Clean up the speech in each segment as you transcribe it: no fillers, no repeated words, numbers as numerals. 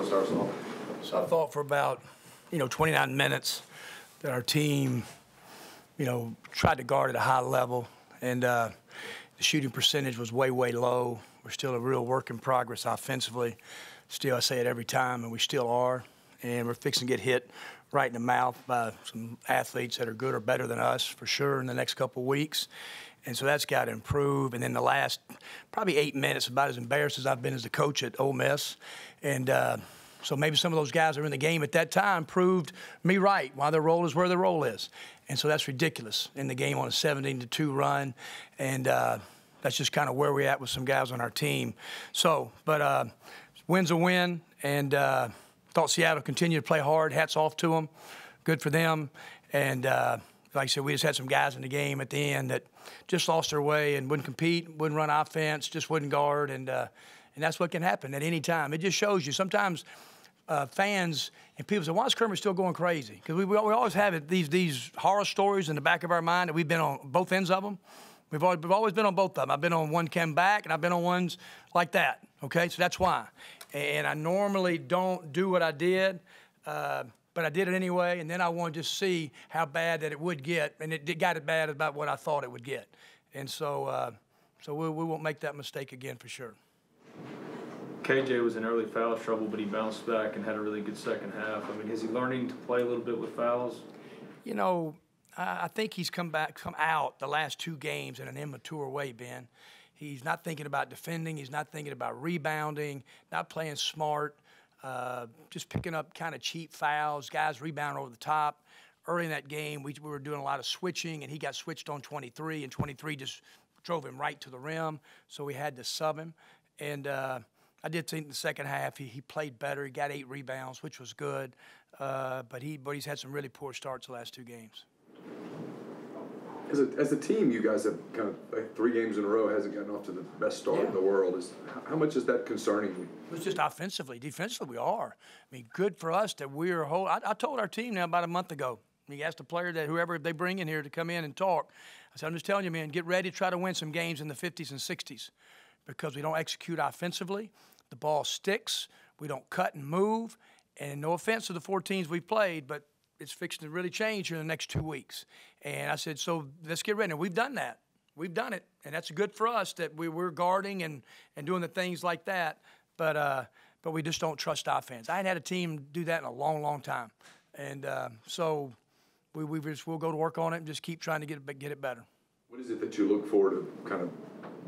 want to start us off? So I thought for about, 29 minutes that our team, tried to guard at a high level, and the shooting percentage was way, way low. We're still a real work in progress offensively. Still, I say it every time, and we still are. And we're fixing to get hit right in the mouth by some athletes that are good or better than us for sure in the next couple of weeks. And so that's got to improve. And then the last probably 8 minutes, about as embarrassed as I've been as a coach at Ole Miss. And so maybe some of those guys that were in the game at that time proved me right, why their role is where their role is. And so that's ridiculous in the game on a 17-2 run. And that's just kind of where we're at with some guys on our team. So, but win's a win. And thought Seattle continued to play hard. Hats off to them. Good for them. And like I said, we just had some guys in the game at the end that just lost their way and wouldn't compete, wouldn't run offense, just wouldn't guard. And that's what can happen at any time. It just shows you sometimes fans and people say, why is Kermit still going crazy? Because we always have these horror stories in the back of our mind that we've been on both ends of them. We've always been on both of them. I've been on one came back, and I've been on ones like that, okay? So that's why. And I normally don't do what I did, but I did it anyway, and then I wanted to see how bad that it would get, and it got as bad about what I thought it would get. And so we won't make that mistake again for sure. KJ was in early foul trouble, but he bounced back and had a really good second half. I mean, is he learning to play a little bit with fouls? I think he's come out the last 2 games in an immature way, Ben. He's not thinking about defending. He's not thinking about rebounding, not playing smart, just picking up kind of cheap fouls, guys rebounding over the top. Early in that game, we were doing a lot of switching, and he got switched on 23, and 23 just drove him right to the rim, so we had to sub him. And I did think in the second half he played better. He got 8 rebounds, which was good, but he's had some really poor starts the last 2 games. As a team, you guys have kind of like 3 games in a row hasn't gotten off to the best start in the world. How much is that concerning you? It's just offensively. Defensively, we are. I mean, good for us that we're whole. I told our team now about a month ago. We asked the player that whoever they bring in here to come in and talk. I said, I'm just telling you, man, get ready to try to win some games in the 50s and 60s because we don't execute offensively. The ball sticks. We don't cut and move. And no offense to the 4 teams we've played, but it's fixing to really change here in the next 2 weeks. And I said, so let's get ready. And we've done that. We've done it. And that's good for us that we're guarding and doing the things like that. But we just don't trust offense. I ain't had a team do that in a long, long time. And so we'll go to work on it and just keep trying to get it better. What is it that you look for to kind of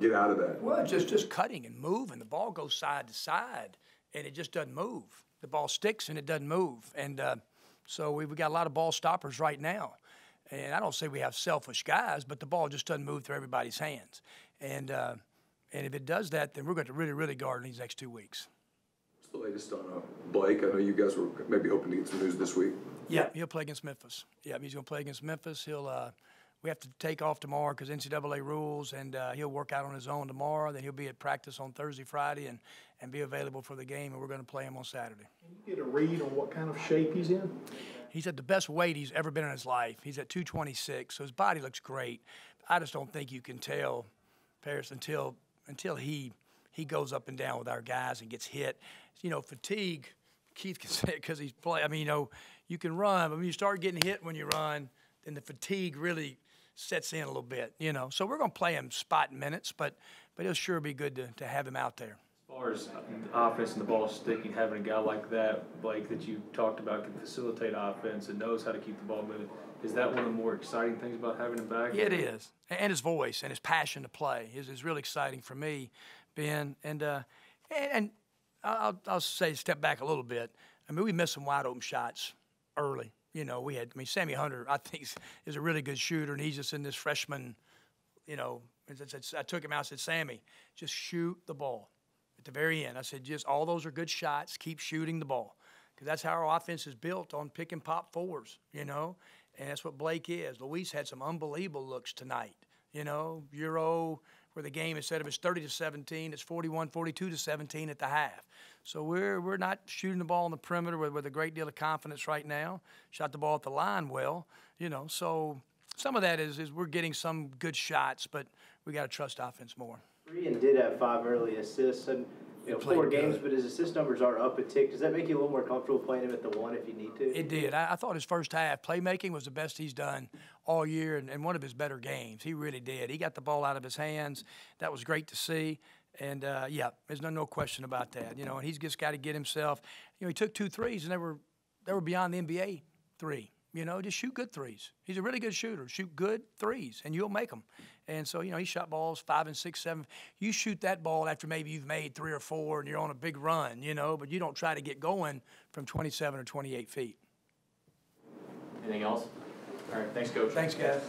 get out of that? Well, just cutting and moving. The ball goes side to side, and it just doesn't move. The ball sticks, and it doesn't move. And so we've got a lot of ball stoppers right now. And I don't say we have selfish guys, but the ball just doesn't move through everybody's hands. And if it does that, then we're going to really, really guard in these next 2 weeks. What's the latest on Blake? I know you guys were maybe hoping to get some news this week. Yeah, he'll play against Memphis. Yeah, he's going to play against Memphis. We have to take off tomorrow because NCAA rules, and he'll work out on his own tomorrow. Then he'll be at practice on Thursday, Friday, and be available for the game, and we're going to play him on Saturday. Can you get a read on what kind of shape he's in? He's at the best weight he's ever been in his life. He's at 226, so his body looks great. I just don't think you can tell, Paris, until he goes up and down with our guys and gets hit. Fatigue, Keith can say it because he's playing. I mean, you can run, but when you start getting hit when you run, then the fatigue really sets in a little bit, So we're going to play him spot minutes, but it'll sure be good to have him out there. As far as the offense and the ball sticking, having a guy like that, Blake, that you talked about, can facilitate offense and knows how to keep the ball moving, is that one of the more exciting things about having him back? Yeah, it is. And his voice and his passion to play is really exciting for me, Ben. And I'll say step back a little bit. I mean, we missed some wide open shots early. Sammy Hunter, I think, is a really good shooter, and he's just in this freshman, I took him out and said, Sammy, just shoot the ball. At the very end, I said, just all those are good shots. Keep shooting the ball because that's how our offense is built on pick and pop 4s, and that's what Blake is. Luis had some unbelievable looks tonight, Euro, where the game, instead of it's 30-17, it's 41-42-17 at the half. So we're not shooting the ball on the perimeter with a great deal of confidence right now. Shot the ball at the line well, So some of that is we're getting some good shots, but we got to trust offense more. Brian did have 5 early assists. And played 4 games, good. but his assist numbers are up a tick. Does that make you a little more comfortable playing him at the 1 if you need to? It did. I thought his first half playmaking was the best he's done all year and one of his better games. He really did. He got the ball out of his hands. That was great to see. And, yeah, there's no question about that. And he's just got to get himself. He took 2 threes, and they were beyond the NBA 3. Just shoot good threes. He's a really good shooter. Shoot good threes, and you'll make them. And so, he shot balls 5 and 6, 7. You shoot that ball after maybe you've made 3 or 4 and you're on a big run, but you don't try to get going from 27 or 28 feet. Anything else? All right, thanks, Coach. Thanks, guys.